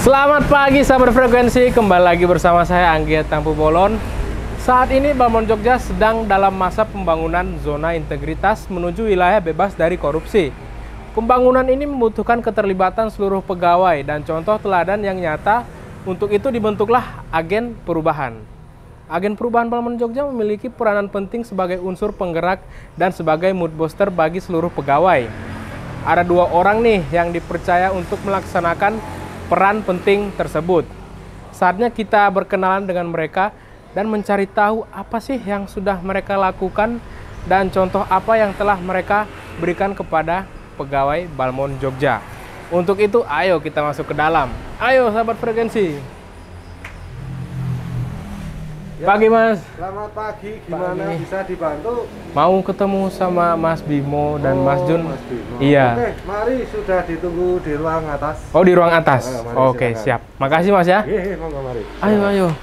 Selamat pagi sahabat frekuensi, kembali lagi bersama saya Anggia Tampu Bolon. Saat ini Balmond Jogja sedang dalam masa pembangunan zona integritas menuju wilayah bebas dari korupsi. Pembangunan ini membutuhkan keterlibatan seluruh pegawai dan contoh teladan yang nyata. Untuk itu dibentuklah agen perubahan. Agen perubahan Balmond Jogja memiliki peranan penting sebagai unsur penggerak dan sebagai mood booster bagi seluruh pegawai. Ada dua orang nih yang dipercaya untuk melaksanakan peran penting tersebut. Saatnya kita berkenalan dengan mereka dan mencari tahu apa sih yang sudah mereka lakukan dan contoh apa yang telah mereka berikan kepada pegawai Balmond Jogja. Untuk itu, ayo kita masuk ke dalam. Ayo sahabat frekuensi. Pagi Mas. Selamat pagi, gimana Pagi. bisa dibantu? Mau ketemu sama Mas Bimo dan Mas Jun. Mas Bimo. Iya. Oke, mari sudah ditunggu di ruang atas. Oh, di ruang atas. Mari, Oke, silakan. siap. Makasih Mas ya. Iya, monggo mari. Ayo.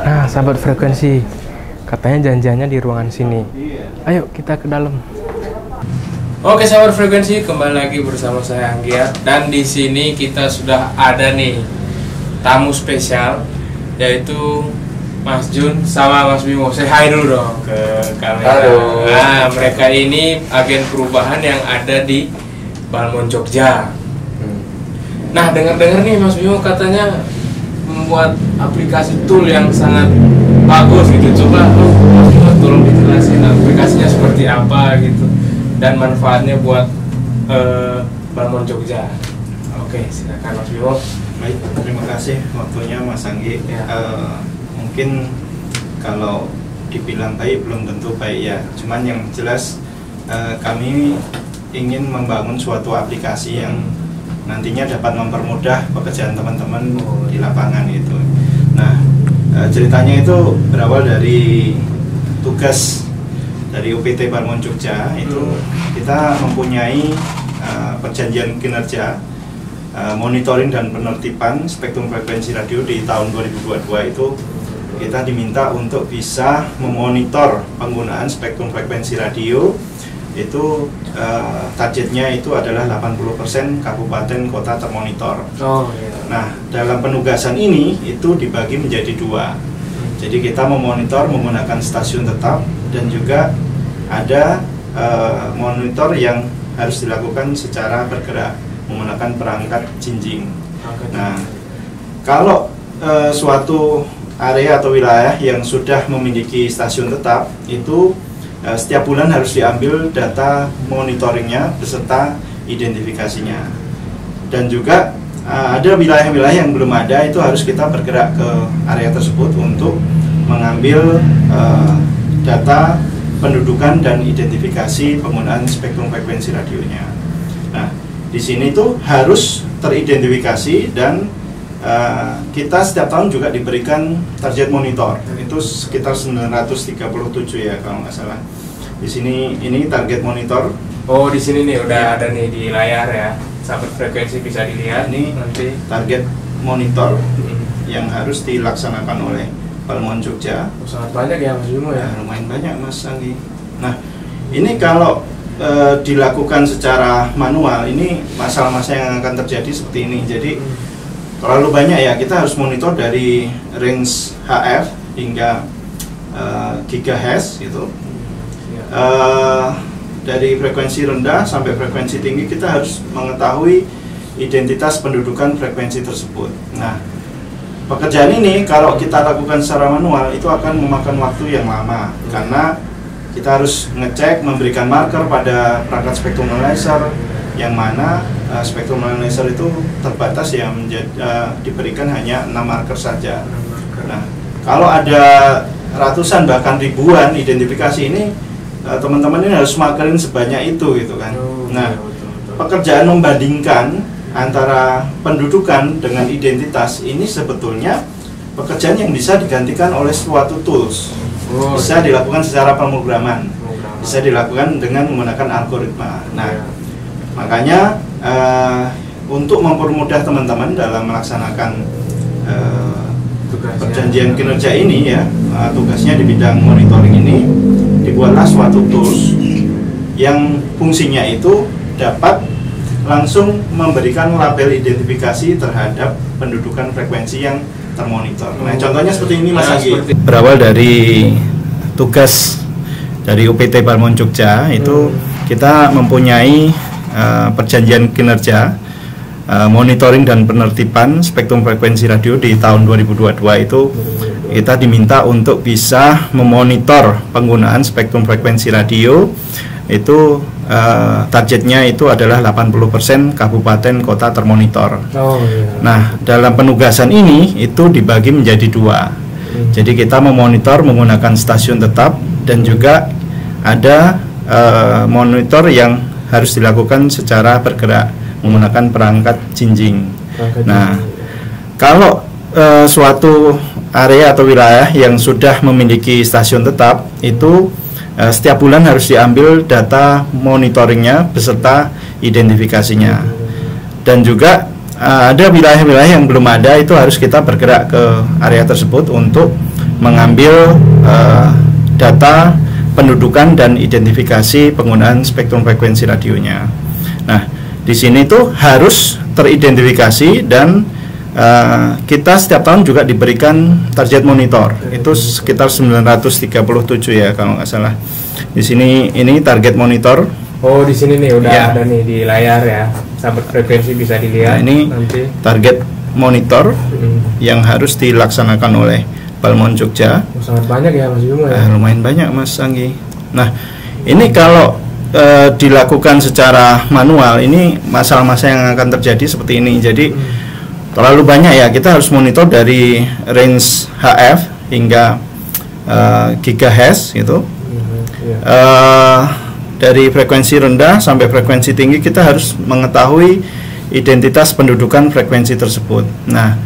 Nah, sahabat frekuensi, katanya janjiannya di ruangan sini. Ayo kita ke dalam. Oke, sahabat frekuensi, kembali lagi bersama saya Anggia, dan di sini kita sudah ada nih tamu spesial, yaitu Mas Jun sama Mas Bimo. Say hi dulu dong ke kamera. Halo. Nah, mereka ini agen perubahan yang ada di Balmond Jogja. Nah, dengar-dengar nih Mas Bimo katanya membuat aplikasi tool yang sangat bagus gitu. Coba Mas Bimo tolong dijelasin aplikasinya seperti apa gitu dan manfaatnya buat Balmond Jogja. Oke, silakan Mas Bimo. Baik, terima kasih waktunya Mas Anggi. Ya. Mungkin kalau dibilang baik belum tentu baik ya. Cuman yang jelas kami ingin membangun suatu aplikasi yang nantinya dapat mempermudah pekerjaan teman-teman di lapangan itu. Nah, ceritanya itu berawal dari tugas dari UPT Balmond Jogja. Itu kita mempunyai perjanjian kinerja monitoring dan penertiban spektrum frekuensi radio di tahun 2022 itu. Kita diminta untuk bisa memonitor penggunaan spektrum frekuensi radio. Itu targetnya itu adalah 80% kabupaten kota termonitor. Oh iya. Nah, dalam penugasan ini itu dibagi menjadi dua. Jadi kita memonitor menggunakan stasiun tetap dan juga ada monitor yang harus dilakukan secara bergerak menggunakan perangkat jinjing. Nah, kalau suatu area atau wilayah yang sudah memiliki stasiun tetap itu setiap bulan harus diambil data monitoringnya beserta identifikasinya. Dan juga ada wilayah-wilayah yang belum ada, itu harus kita bergerak ke area tersebut untuk mengambil data pendudukan dan identifikasi penggunaan spektrum frekuensi radionya. Nah, di sini tuh harus teridentifikasi dan kita setiap tahun juga diberikan target monitor. Itu sekitar 937 ya kalau nggak salah. Di sini ini target monitor. Oh, di sini nih udah ada nih di layar ya. Sahabat frekuensi bisa dilihat Ini nanti. target monitor yang harus dilaksanakan oleh Balmond Jogja. Sangat banyak ya Mas Bimo ya. Lumayan banyak Mas Anggi. Nah, ini kalau dilakukan secara manual, ini masalah-masalah yang akan terjadi seperti ini. Jadi terlalu banyak ya, kita harus monitor dari range HF hingga gigahertz gitu. Dari frekuensi rendah sampai frekuensi tinggi kita harus mengetahui identitas pendudukan frekuensi tersebut. Nah, pekerjaan ini kalau kita lakukan secara manual itu akan memakan waktu yang lama karena kita harus ngecek, memberikan marker pada perangkat spektrum analyzer yang mana spektrum analyzer itu terbatas ya, diberikan hanya 6 marker saja. Nah, kalau ada ratusan bahkan ribuan identifikasi ini, teman-teman ini harus markerin sebanyak itu gitu kan. Nah, pekerjaan membandingkan antara pendudukan dengan identitas ini sebetulnya pekerjaan yang bisa digantikan oleh suatu tools. Bisa dilakukan secara pemrograman, bisa dilakukan dengan menggunakan algoritma. Nah, makanya untuk mempermudah teman-teman dalam melaksanakan perjanjian kinerja ini ya, tugasnya di bidang monitoring ini dibuatlah suatu tools yang fungsinya itu dapat langsung memberikan label identifikasi terhadap pendudukan frekuensi yang termonitor. Nah, contohnya seperti ini Mas Anggi. Berawal dari tugas dari UPT Balmon Jogja itu kita mempunyai perjanjian kinerja monitoring dan penertiban spektrum frekuensi radio di tahun 2022 itu kita diminta untuk bisa memonitor penggunaan spektrum frekuensi radio itu targetnya itu adalah 80% kabupaten kota termonitor. Nah, dalam penugasan ini itu dibagi menjadi dua. Jadi kita memonitor menggunakan stasiun tetap dan juga ada monitor yang harus dilakukan secara bergerak menggunakan perangkat jinjing. Nah, kalau suatu area atau wilayah yang sudah memiliki stasiun tetap itu setiap bulan harus diambil data monitoringnya beserta identifikasinya. Dan juga ada wilayah-wilayah yang belum ada, itu harus kita bergerak ke area tersebut untuk mengambil data pendudukan dan identifikasi penggunaan spektrum frekuensi radionya. Nah, di sini tuh harus teridentifikasi dan kita setiap tahun juga diberikan target monitor. Itu sekitar 937 ya kalau nggak salah. Di sini ini target monitor. Oh, di sini nih udah ada nih di layar ya. Sahabat frekuensi bisa dilihat. Nah, ini nanti target monitor yang harus dilaksanakan oleh Balmon Jogja. Sangat banyak ya Mas Bimo ya. Lumayan banyak Mas Anggi. Nah, ini kalau dilakukan secara manual, ini masalah-masalah yang akan terjadi seperti ini. Jadi terlalu banyak ya, kita harus monitor dari range HF hingga gigahertz gitu. Dari frekuensi rendah sampai frekuensi tinggi kita harus mengetahui identitas pendudukan frekuensi tersebut. Nah,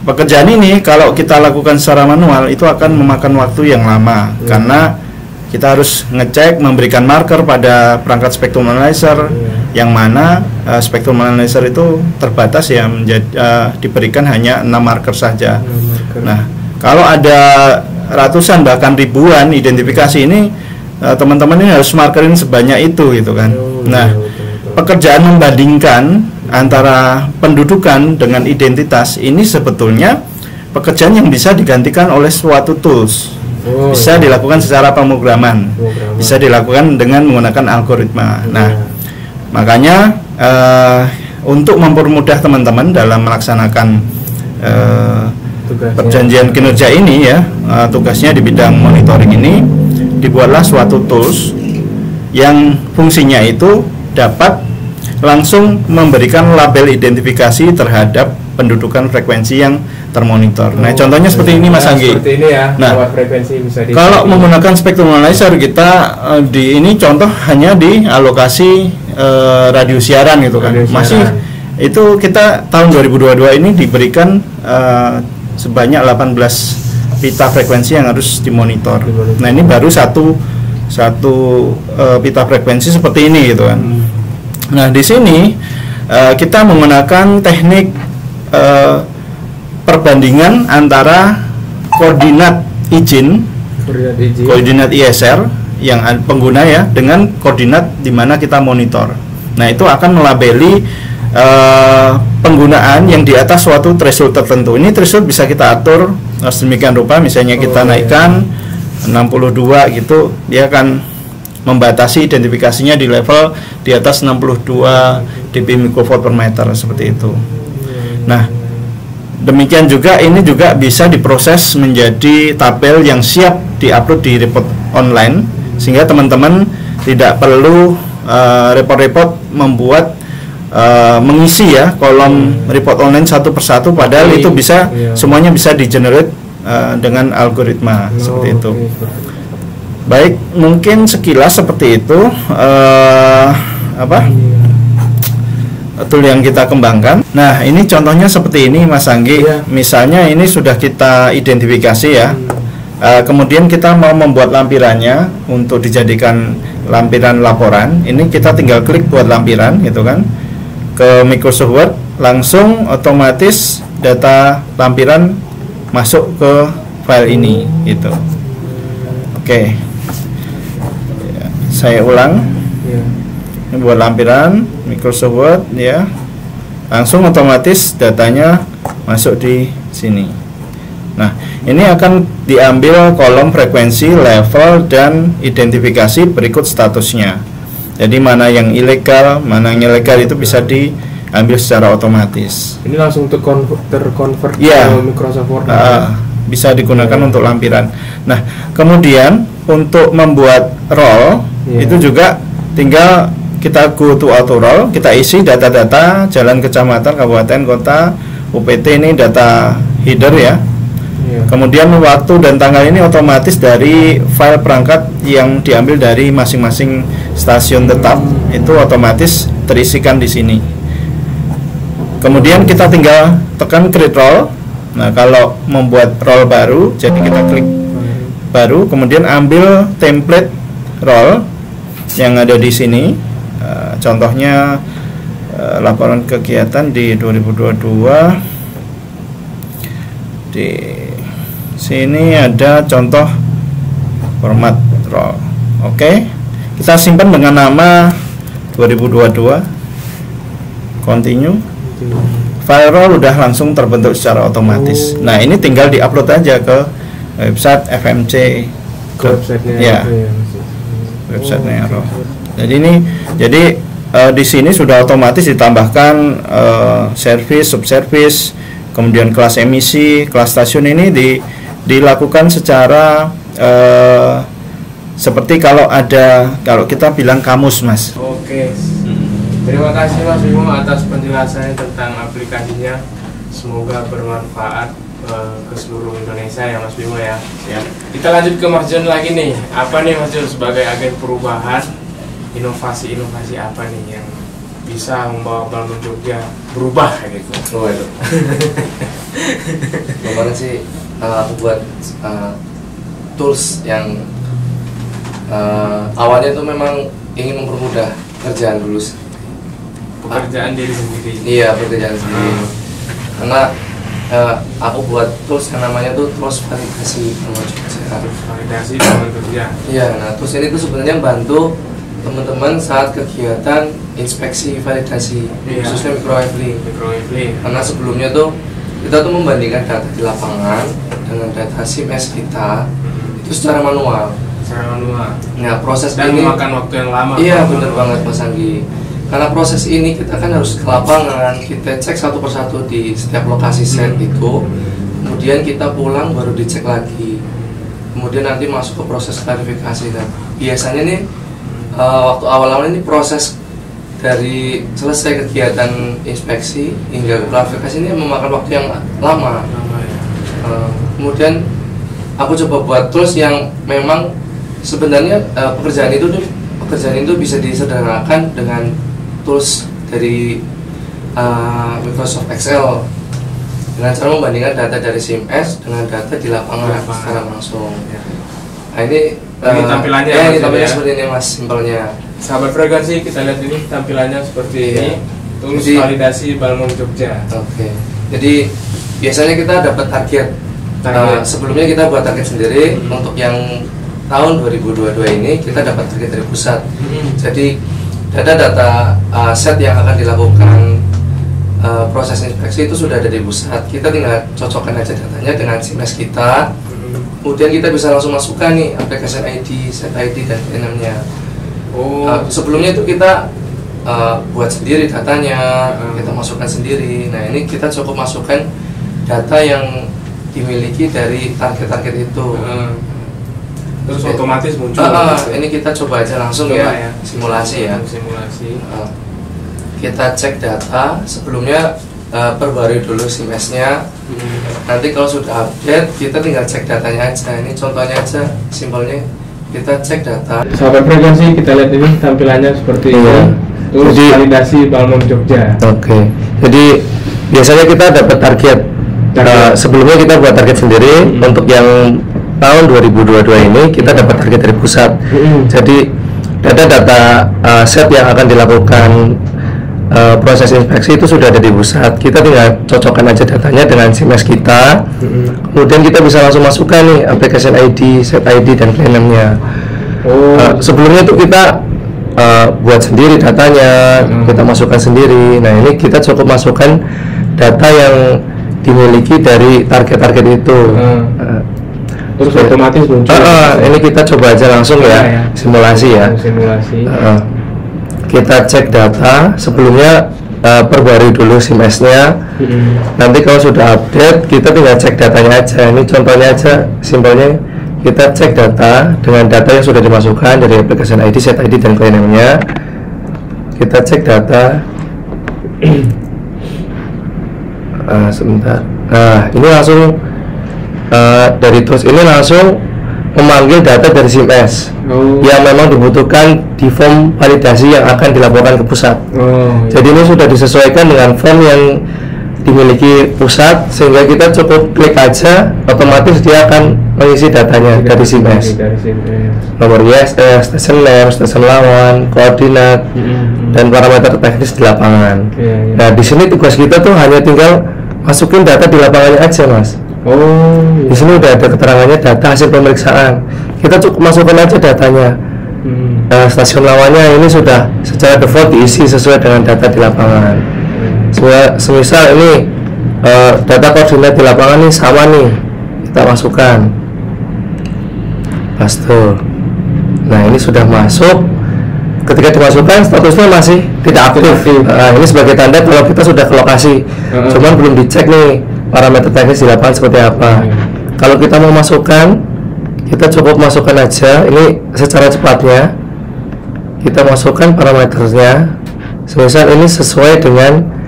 pekerjaan ini kalau kita lakukan secara manual itu akan memakan waktu yang lama karena kita harus ngecek, memberikan marker pada perangkat spektrum analyzer yang mana spektrum analyzer itu terbatas ya, diberikan hanya 6 marker saja. Nah, kalau ada ratusan bahkan ribuan identifikasi ini, teman-teman ini harus markerin sebanyak itu gitu kan. Nah, pekerjaan membandingkan antara pendudukan dengan identitas ini sebetulnya pekerjaan yang bisa digantikan oleh suatu tools. Bisa dilakukan secara pemrograman, bisa dilakukan dengan menggunakan algoritma. Nah, makanya untuk mempermudah teman-teman dalam melaksanakan perjanjian kinerja ini ya, tugasnya di bidang monitoring ini, dibuatlah suatu tools yang fungsinya itu dapat langsung memberikan label identifikasi terhadap pendudukan frekuensi yang termonitor. Nah, contohnya seperti ini Mas Anggi. Seperti ini ya. Nah, frekuensi bisa kalau menggunakan spektrum analyzer kita di ini contoh hanya di alokasi radio siaran gitu kan. Masih itu kita tahun 2022 ini diberikan sebanyak 18 pita frekuensi yang harus dimonitor. Nah, ini baru satu pita frekuensi seperti ini gitu kan. Nah, di sini kita menggunakan teknik perbandingan antara koordinat izin, koordinat ISR yang pengguna ya dengan koordinat di mana kita monitor. Nah, itu akan melabeli penggunaan yang di atas suatu threshold tertentu. Ini threshold bisa kita atur sedemikian rupa, misalnya kita naikkan 62 gitu, dia akan membatasi identifikasinya di level di atas 62 dB microvolt per meter seperti itu. Nah, demikian juga ini juga bisa diproses menjadi tabel yang siap diupload di report online sehingga teman-teman tidak perlu repot-repot membuat mengisi ya kolom report online satu persatu, padahal itu bisa semuanya bisa di-generate dengan algoritma seperti itu. Baik, mungkin sekilas seperti itu tool yang kita kembangkan. Nah, ini contohnya seperti ini Mas Anggi. Misalnya ini sudah kita identifikasi ya. Kemudian kita mau membuat lampirannya untuk dijadikan lampiran laporan. Ini kita tinggal klik buat lampiran gitu kan. Ke Microsoft Word, langsung otomatis data lampiran masuk ke file ini gitu. Oke. saya ulang. Iya. Ini buat lampiran Microsoft Word ya. Langsung otomatis datanya masuk di sini. Nah, ini akan diambil kolom frekuensi, level, dan identifikasi berikut statusnya. Jadi mana yang ilegal, mana yang legal itu bisa diambil secara otomatis. Ini langsung terkonvert Iya. ke Microsoft Word. Bisa digunakan untuk lampiran. Nah, kemudian untuk membuat role itu juga tinggal kita go to auto role, kita isi data-data jalan, kecamatan, kabupaten, kota, UPT, ini data header ya. Kemudian waktu dan tanggal ini otomatis dari file perangkat yang diambil dari masing-masing stasiun tetap, itu otomatis terisikan di sini. Kemudian kita tinggal tekan create role. Nah, kalau membuat role baru, jadi kita klik baru, kemudian ambil template role yang ada di sini. Contohnya laporan kegiatan di 2022. Di sini ada contoh format role. Oke, kita simpan dengan nama 2022. Continue. File role udah langsung terbentuk secara otomatis. Nah, ini tinggal diupload aja ke website FMC, ke websitenya ya, websitenya role. Jadi di sini sudah otomatis ditambahkan service, subservice, kemudian kelas emisi, kelas stasiun ini dilakukan secara seperti kalau kita bilang kamus, Mas. Oke. Terima kasih Mas Bimo atas penjelasannya tentang aplikasinya. Semoga bermanfaat ke seluruh Indonesia ya Mas Bimo ya. Kita lanjut ke Mas John lagi nih. Apa nih Mas John sebagai agen perubahan, inovasi-inovasi apa nih yang bisa membawa Balmond Jogja berubah kayak gitu? Oh itu. Kemarin sih aku buat tools yang awalnya itu memang ingin mempermudah kerjaan dulu. Pekerjaan diri sendiri. Iya, pekerjaan sendiri. Karena aku buat tools yang namanya tuh tools validasi Balmond Jogja. Validasi Balmond Jogja. Iya, nah tools ini tuh sebenarnya bantu teman-teman saat kegiatan inspeksi validasi, khususnya micro-EVLI. Karena sebelumnya tuh kita tuh membandingkan data di lapangan dengan data SIMS kita itu secara manual. Nah, proses dan ini memakan waktu yang lama. Iya, benar banget Mas Anggi. Karena proses ini kita kan harus ke lapangan, kita cek satu persatu di setiap lokasi set itu. Kemudian kita pulang baru dicek lagi. Kemudian nanti masuk ke proses klarifikasi. Dan biasanya nih waktu awal-awal ini proses dari selesai kegiatan inspeksi hingga klarifikasi ini memakan waktu yang lama. Kemudian aku coba buat tools yang memang sebenarnya pekerjaan itu bisa disederhanakan dengan tools dari Microsoft Excel dengan cara membandingkan data dari SIMS dengan data di lapangan secara langsung. Nah, ini tampilannya ya, ini tampilannya seperti ini Mas, simpelnya. Sahabat frekuensi, kita lihat ini tampilannya seperti ini. Tools validasi Balmond Jogja. Oke. Jadi biasanya kita dapat target. Sebelumnya kita buat target sendiri. Untuk yang tahun 2022 ini kita dapat target dari pusat. Jadi data-data set yang akan dilakukan proses inspeksi itu sudah ada di pusat. Kita tinggal cocokkan aja datanya dengan SIMS kita. Kemudian kita bisa langsung masukkan nih application ID, set ID dan enamnya. Sebelumnya itu kita buat sendiri datanya, kita masukkan sendiri. Nah, ini kita cukup masukkan data yang dimiliki dari target-target itu. Terus otomatis muncul. Ini kita coba aja langsung ya, simulasi ya. Kita cek data sebelumnya, perbarui dulu SIMS-nya. Nanti kalau sudah update, kita tinggal cek datanya aja. Ini contohnya aja, simpelnya kita cek data. Sahabat frekuensi, kita lihat ini tampilannya seperti ini. Terus validasi Balmond Jogja. Oke. Jadi biasanya kita dapat target. Sebelumnya kita buat target sendiri. Untuk yang tahun 2022 ini kita dapat target dari pusat. Jadi data-data set yang akan dilakukan proses inspeksi itu sudah ada di pusat. Kita tinggal cocokkan aja datanya dengan SIMS kita. Kemudian kita bisa langsung masukkan nih application ID, set ID dan claimnya. Sebelumnya itu kita buat sendiri datanya, kita masukkan sendiri. Nah ini kita cukup masukkan data yang dimiliki dari target-target itu. Terus otomatis muncul. Ini kita coba aja langsung ya, simulasi ya. Simulasi. Kita cek data sebelumnya, perbarui dulu SIM-nya. Nanti kalau sudah update kita tinggal cek datanya aja. Ini contohnya aja, simpelnya kita cek data dengan data yang sudah dimasukkan dari application ID, set ID dan client name-nya. Kita cek data. Sebentar. Nah ini langsung dari tools ini langsung memanggil data dari SIM-S yang memang dibutuhkan di form validasi yang akan dilaporkan ke pusat. Jadi ini sudah disesuaikan dengan form yang dimiliki pusat, sehingga kita cukup klik aja, otomatis dia akan mengisi datanya dari SIM-S. Nomor ISS, station name, station lawan, koordinat, dan parameter teknis di lapangan. Nah di sini tugas kita tuh hanya tinggal masukin data di lapangannya aja, Mas. Di sini udah ada keterangannya, data hasil pemeriksaan. Kita cukup masukkan aja datanya. Stasiun lawannya ini sudah secara default diisi sesuai dengan data di lapangan. Semisal ini data koordinat di lapangan nih sama nih, kita masukkan. Paste. Nah ini sudah masuk. Ketika dimasukkan statusnya masih tidak aktif. Ini sebagai tanda kalau kita sudah ke lokasi, cuman belum dicek nih parameter teknis di lapangan seperti apa. Kalau kita mau masukkan, kita cukup masukkan aja. Ini secara cepatnya kita masukkan parameternya. Semisal ini sesuai dengan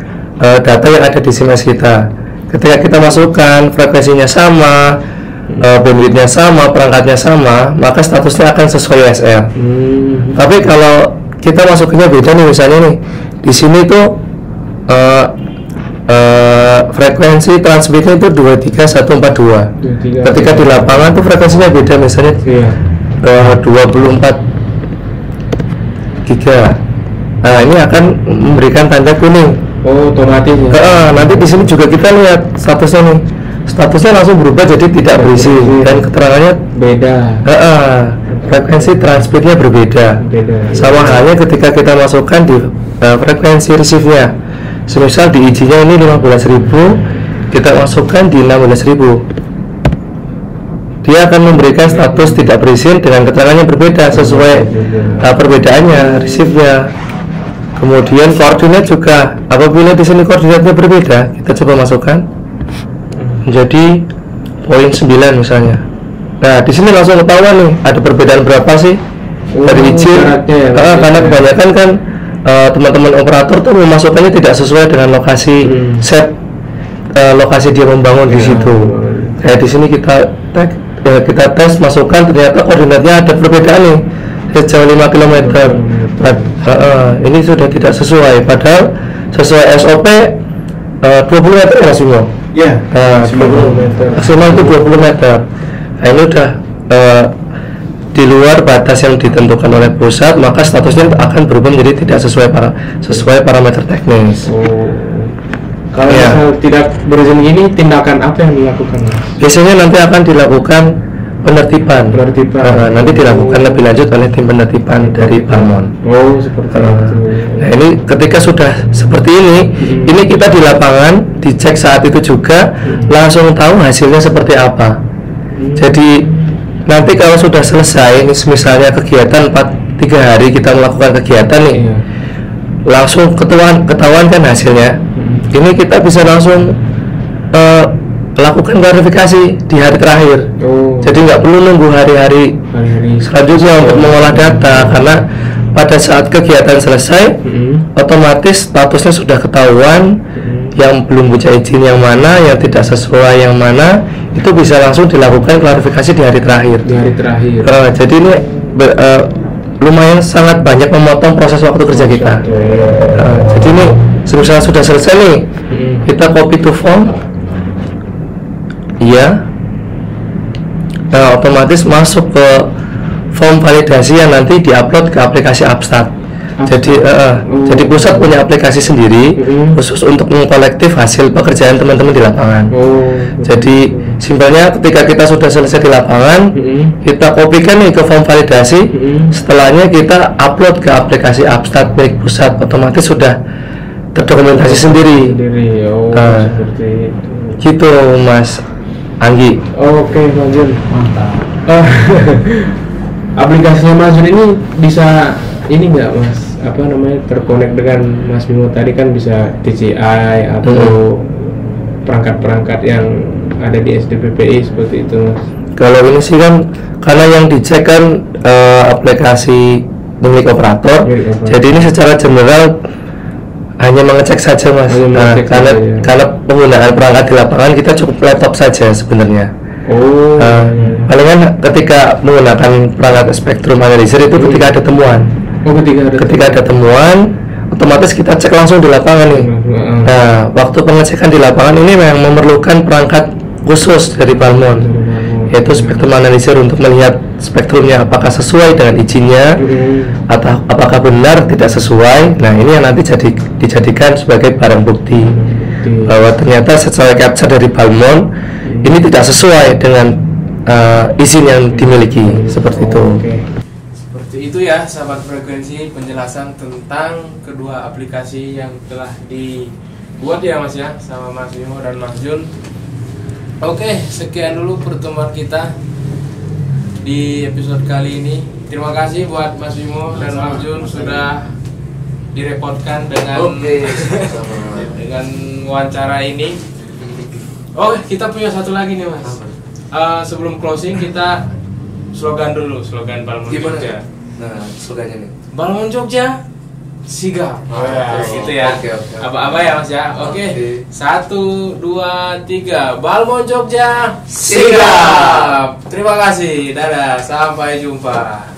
data yang ada di SIM-S kita. Ketika kita masukkan frekuensinya sama, bandwidthnya sama, perangkatnya sama, maka statusnya akan sesuai USL. Tapi kalau kita masukinnya beda nih, misalnya nih di sini tuh frekuensi transmitnya itu 23142. Ketika di lapangan tuh frekuensinya beda, misalnya 24 giga. Nah ini akan memberikan tanda kuning. Otomatis ya. Nanti di sini juga kita lihat statusnya nih. Statusnya langsung berubah jadi tidak berisi dan keterangannya beda. Frekuensi transmitnya berbeda. Sama halnya ketika kita masukkan di frekuensi receive-nya. Semisal di izinnya ini 15.000, kita masukkan di 16.000. Dia akan memberikan status tidak berizin dengan keterangan yang berbeda sesuai perbedaannya receive-nya. Kemudian koordinat juga, apabila di sini koordinatnya berbeda, kita coba masukkan menjadi poin 9 misalnya. Nah di sini langsung ketahuan nih ada perbedaan berapa sih dari izin. Karena kebanyakan kan teman-teman operator tuh memasukkannya tidak sesuai dengan lokasi set lokasi dia membangun di situ. Kayak di sini kita tes masukkan, ternyata koordinatnya ada perbedaan nih sejauh 5 km. Ini sudah tidak sesuai, padahal sesuai SOP 20 meter ya semua. Maksimal itu 20 meter. Nah ini udah di luar batas yang ditentukan oleh pusat, maka statusnya akan berubah menjadi tidak sesuai parameter teknis. Kalau misal tidak berizin ini, tindakan apa yang dilakukan, Mas? Biasanya nanti akan dilakukan penertiban. Nanti dilakukan lebih lanjut oleh tim penertiban dari Balmon. Seperti itu. Nah ini ketika sudah seperti ini kita di lapangan dicek saat itu juga, langsung tahu hasilnya seperti apa. Jadi nanti kalau sudah selesai, ini misalnya kegiatan 3 hari kita melakukan kegiatan nih, langsung ketahuan kan hasilnya. Ini kita bisa langsung lakukan klarifikasi di hari terakhir. Jadi nggak perlu nunggu hari-hari selanjutnya untuk mengolah data, karena pada saat kegiatan selesai otomatis statusnya sudah ketahuan. Yang belum punya izin yang mana, yang tidak sesuai yang mana, itu bisa langsung dilakukan klarifikasi di hari terakhir. Jadi ini lumayan sangat banyak memotong proses waktu kerja kita. Jadi ini misalnya sudah selesai nih, kita copy to form. Otomatis masuk ke form validasi yang nanti diupload ke aplikasi Upstart. Jadi pusat punya aplikasi sendiri khusus untuk mengkolektif hasil pekerjaan teman-teman di lapangan. Jadi simpelnya ketika kita sudah selesai di lapangan, kita kopikan nih ke form validasi. Setelahnya kita upload ke aplikasi Abstrak milik pusat, otomatis sudah terdokumentasi sendiri. Seperti itu. Gitu Mas Anggi. Oke, Mas Jun. Mantap. Aplikasinya Mas Jun ini bisa ini nggak Mas, apa namanya, terkonek dengan Mas Bimo tadi kan, bisa DJI atau perangkat-perangkat yang ada di SDPPI seperti itu Mas? Kalau ini sih kan karena yang dicek kan aplikasi milik operator, jadi ini secara general hanya mengecek saja Mas. Karena penggunaan perangkat di lapangan kita cukup laptop saja sebenarnya. Palingan ketika menggunakan perangkat spektrum analyzer itu ketika ada temuan. Ketika ada temuan, otomatis kita cek langsung di lapangan nih. Nah, waktu pengecekan di lapangan ini memang memerlukan perangkat khusus dari Balmon, yaitu spektrum analyzer untuk melihat spektrumnya apakah sesuai dengan izinnya atau apakah benar tidak sesuai. Nah, ini yang nanti dijadikan sebagai barang bukti bahwa ternyata sesuai capture dari Balmon ini tidak sesuai dengan izin yang dimiliki, seperti itu. Seperti itu ya sahabat frekuensi, penjelasan tentang kedua aplikasi yang telah dibuat ya Mas ya sama Mas Bimo dan Mas Jun. Oke, sekian dulu pertemuan kita di episode kali ini. Terima kasih buat Mas Bimo dan Mas Jun sudah direpotkan dengan dengan wawancara ini. Oh, kita punya satu lagi nih Mas. Sebelum closing kita slogan dulu, slogan Balmon Jogja. Nah, slogannya nih. Balmon Jogja sigap. Gitu ya. Apa-apa ya Mas ya. Oke. 1, 2, 3. Balmon Jogja sigap. Terima kasih. Dadah. Sampai jumpa.